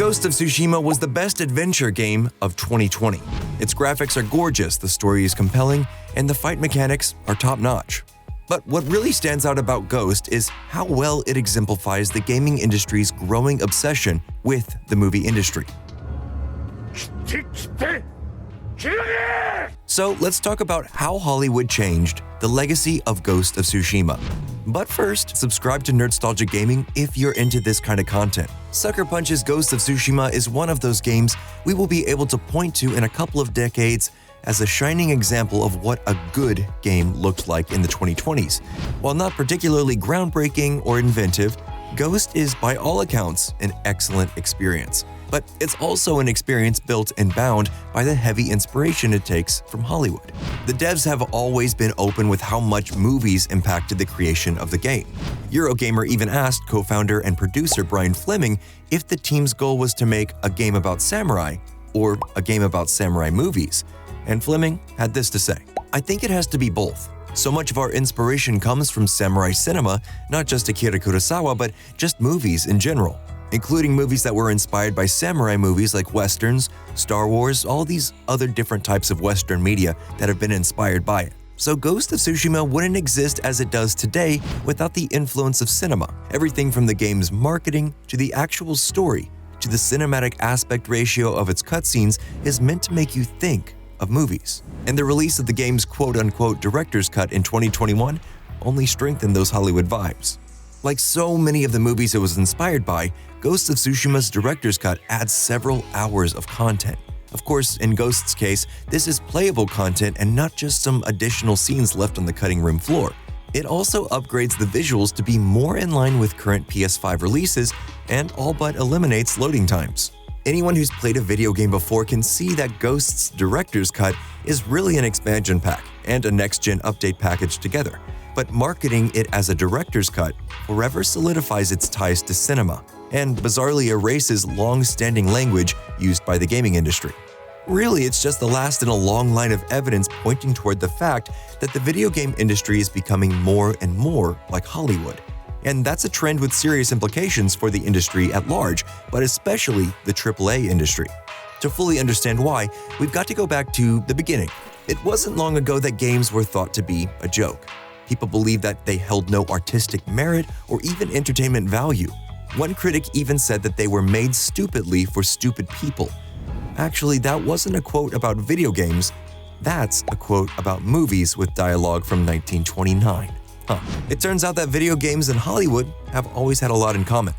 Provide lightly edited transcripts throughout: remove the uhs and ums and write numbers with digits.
Ghost of Tsushima was the best adventure game of 2020. Its graphics are gorgeous, the story is compelling, and the fight mechanics are top-notch. But what really stands out about Ghost is how well it exemplifies the gaming industry's growing obsession with the movie industry. So let's talk about how Hollywood changed the legacy of Ghost of Tsushima. But first, subscribe to Nerdstalgic Gaming if you're into this kind of content. Sucker Punch's Ghost of Tsushima is one of those games we will be able to point to in a couple of decades as a shining example of what a good game looked like in the 2020s. While not particularly groundbreaking or inventive, Ghost is by all accounts an excellent experience. But it's also an experience built and bound by the heavy inspiration it takes from Hollywood. The devs have always been open with how much movies impacted the creation of the game. Eurogamer even asked co-founder and producer Brian Fleming if the team's goal was to make a game about samurai or a game about samurai movies. And Fleming had this to say: "I think it has to be both. So much of our inspiration comes from samurai cinema, not just Akira Kurosawa, but just movies in general, including movies that were inspired by samurai movies like Westerns, Star Wars, all these other different types of Western media that have been inspired by it. So Ghost of Tsushima wouldn't exist as it does today without the influence of cinema. Everything from the game's marketing to the actual story to the cinematic aspect ratio of its cutscenes is meant to make you think of movies. And the release of the game's quote-unquote director's cut in 2021 only strengthened those Hollywood vibes. Like so many of the movies it was inspired by, Ghost of Tsushima's director's cut adds several hours of content. Of course, in Ghost's case, this is playable content and not just some additional scenes left on the cutting room floor. It also upgrades the visuals to be more in line with current PS5 releases and all but eliminates loading times. Anyone who's played a video game before can see that Ghost's director's cut is really an expansion pack and a next-gen update package together. But marketing it as a director's cut forever solidifies its ties to cinema and bizarrely erases long-standing language used by the gaming industry. Really, it's just the last in a long line of evidence pointing toward the fact that the video game industry is becoming more and more like Hollywood. And that's a trend with serious implications for the industry at large, but especially the AAA industry. To fully understand why, we've got to go back to the beginning. It wasn't long ago that games were thought to be a joke. People believed that they held no artistic merit or even entertainment value. One critic even said that they were made stupidly for stupid people. Actually, that wasn't a quote about video games. That's a quote about movies with dialogue from 1929. It turns out that video games and Hollywood have always had a lot in common.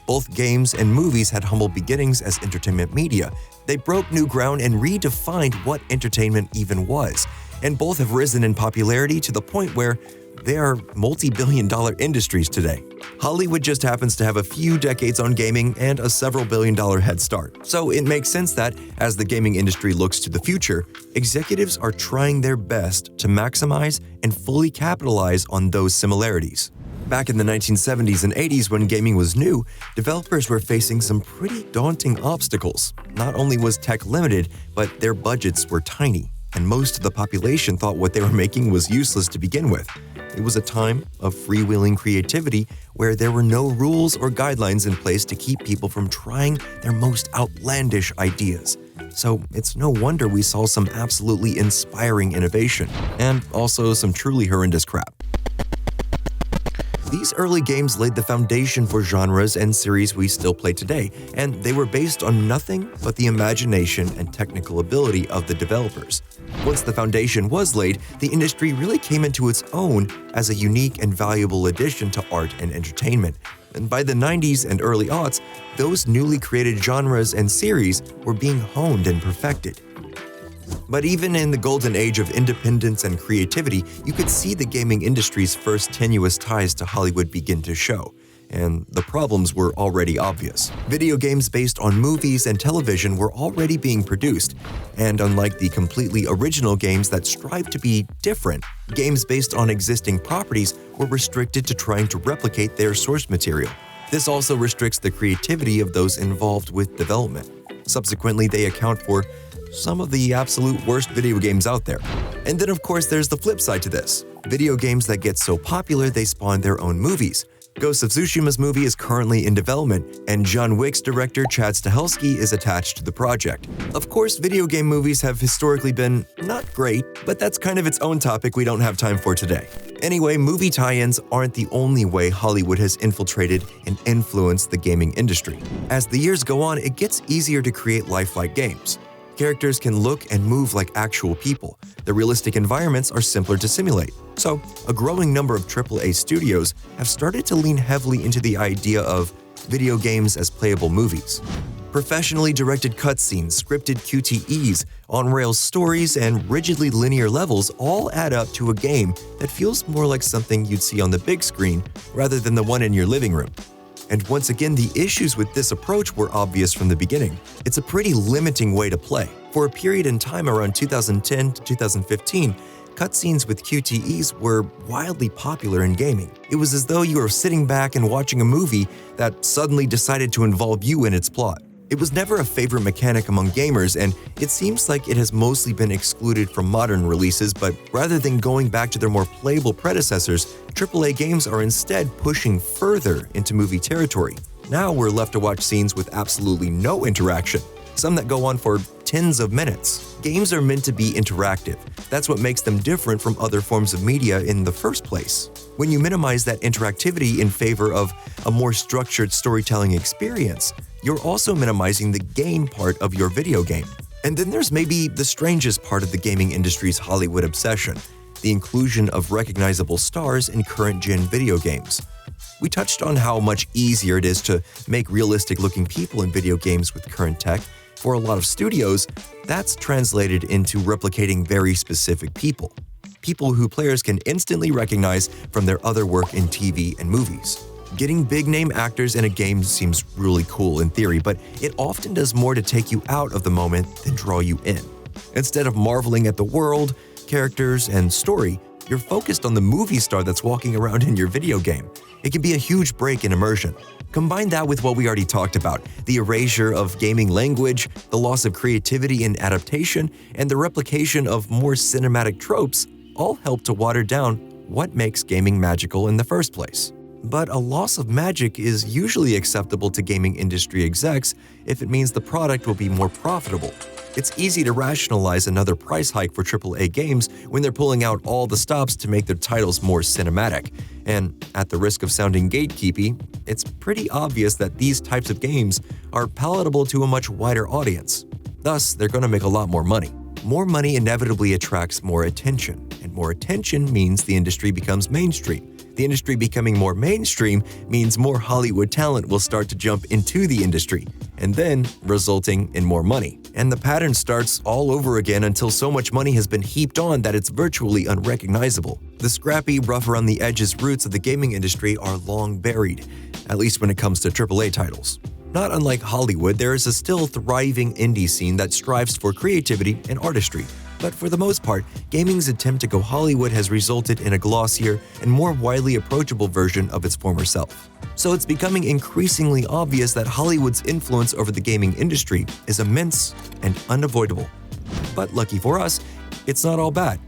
Both games and movies had humble beginnings as entertainment media. They broke new ground and redefined what entertainment even was. And both have risen in popularity to the point where they are multi-billion-dollar industries today. Hollywood just happens to have a few decades on gaming and a several billion-dollar head start. So it makes sense that, as the gaming industry looks to the future, executives are trying their best to maximize and fully capitalize on those similarities. Back in the 1970s and 80s when gaming was new, developers were facing some pretty daunting obstacles. Not only was tech limited, but their budgets were tiny, and most of the population thought what they were making was useless to begin with. It was a time of freewheeling creativity where there were no rules or guidelines in place to keep people from trying their most outlandish ideas. So it's no wonder we saw some absolutely inspiring innovation, and also some truly horrendous crap. These early games laid the foundation for genres and series we still play today, and they were based on nothing but the imagination and technical ability of the developers. Once the foundation was laid, the industry really came into its own as a unique and valuable addition to art and entertainment. And by the 90s and early aughts, those newly created genres and series were being honed and perfected. But even in the golden age of independence and creativity, you could see the gaming industry's first tenuous ties to Hollywood begin to show, and the problems were already obvious. Video games based on movies and television were already being produced, and unlike the completely original games that strive to be different, games based on existing properties were restricted to trying to replicate their source material. This also restricts the creativity of those involved with development. Subsequently, they account for some of the absolute worst video games out there. And then of course there's the flip side to this. Video games that get so popular they spawn their own movies. Ghost of Tsushima's movie is currently in development, and John Wick's director Chad Stahelski is attached to the project. Of course, video game movies have historically been not great, but that's kind of its own topic we don't have time for today. Anyway, movie tie-ins aren't the only way Hollywood has infiltrated and influenced the gaming industry. As the years go on, it gets easier to create lifelike games. Characters can look and move like actual people. The realistic environments are simpler to simulate. So, a growing number of AAA studios have started to lean heavily into the idea of video games as playable movies. Professionally directed cutscenes, scripted QTEs, on-rails stories, and rigidly linear levels all add up to a game that feels more like something you'd see on the big screen rather than the one in your living room. And once again, the issues with this approach were obvious from the beginning. It's a pretty limiting way to play. For a period in time around 2010 to 2015, cutscenes with QTEs were wildly popular in gaming. It was as though you were sitting back and watching a movie that suddenly decided to involve you in its plot. It was never a favorite mechanic among gamers, and it seems like it has mostly been excluded from modern releases, but rather than going back to their more playable predecessors, AAA games are instead pushing further into movie territory. Now we're left to watch scenes with absolutely no interaction, some that go on for tens of minutes. Games are meant to be interactive. That's what makes them different from other forms of media in the first place. When you minimize that interactivity in favor of a more structured storytelling experience, you're also minimizing the game part of your video game. And then there's maybe the strangest part of the gaming industry's Hollywood obsession, the inclusion of recognizable stars in current-gen video games. We touched on how much easier it is to make realistic-looking people in video games with current tech. For a lot of studios, that's translated into replicating very specific people. People who players can instantly recognize from their other work in TV and movies. Getting big-name actors in a game seems really cool in theory, but it often does more to take you out of the moment than draw you in. Instead of marveling at the world, characters, and story, you're focused on the movie star that's walking around in your video game. It can be a huge break in immersion. Combine that with what we already talked about, the erasure of gaming language, the loss of creativity in adaptation, and the replication of more cinematic tropes all help to water down what makes gaming magical in the first place. But a loss of magic is usually acceptable to gaming industry execs if it means the product will be more profitable. It's easy to rationalize another price hike for AAA games when they're pulling out all the stops to make their titles more cinematic. And at the risk of sounding gatekeepy, it's pretty obvious that these types of games are palatable to a much wider audience. Thus, they're going to make a lot more money. More money inevitably attracts more attention, and more attention means the industry becomes mainstream. The industry becoming more mainstream means more Hollywood talent will start to jump into the industry, and then resulting in more money. And the pattern starts all over again until so much money has been heaped on that it's virtually unrecognizable. The scrappy, rough-around-the-edges roots of the gaming industry are long buried, at least when it comes to AAA titles. Not unlike Hollywood, there is a still thriving indie scene that strives for creativity and artistry. But for the most part, gaming's attempt to go Hollywood has resulted in a glossier and more widely approachable version of its former self. So it's becoming increasingly obvious that Hollywood's influence over the gaming industry is immense and unavoidable. But lucky for us, it's not all bad.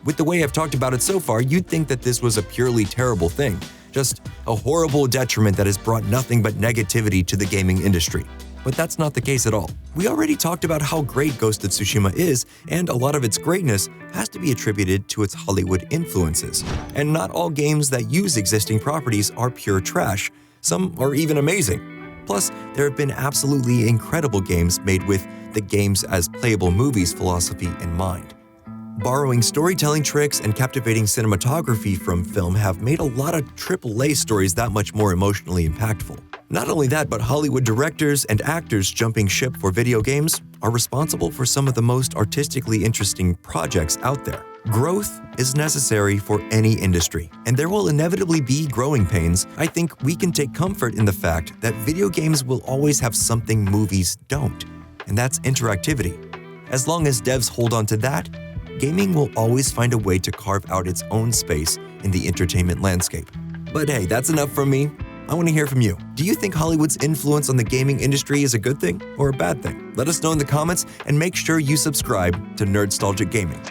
With the way I've talked about it so far, you'd think that this was a purely terrible thing, just a horrible detriment that has brought nothing but negativity to the gaming industry. But that's not the case at all. We already talked about how great Ghost of Tsushima is, and a lot of its greatness has to be attributed to its Hollywood influences. And not all games that use existing properties are pure trash. Some are even amazing. Plus, there have been absolutely incredible games made with the games as playable movies philosophy in mind. Borrowing storytelling tricks and captivating cinematography from film have made a lot of AAA stories that much more emotionally impactful. Not only that, but Hollywood directors and actors jumping ship for video games are responsible for some of the most artistically interesting projects out there. Growth is necessary for any industry, and there will inevitably be growing pains. I think we can take comfort in the fact that video games will always have something movies don't, and that's interactivity. As long as devs hold on to that, gaming will always find a way to carve out its own space in the entertainment landscape. But hey, that's enough from me. I want to hear from you. Do you think Hollywood's influence on the gaming industry is a good thing or a bad thing? Let us know in the comments, and make sure you subscribe to Nerdstalgic Gaming.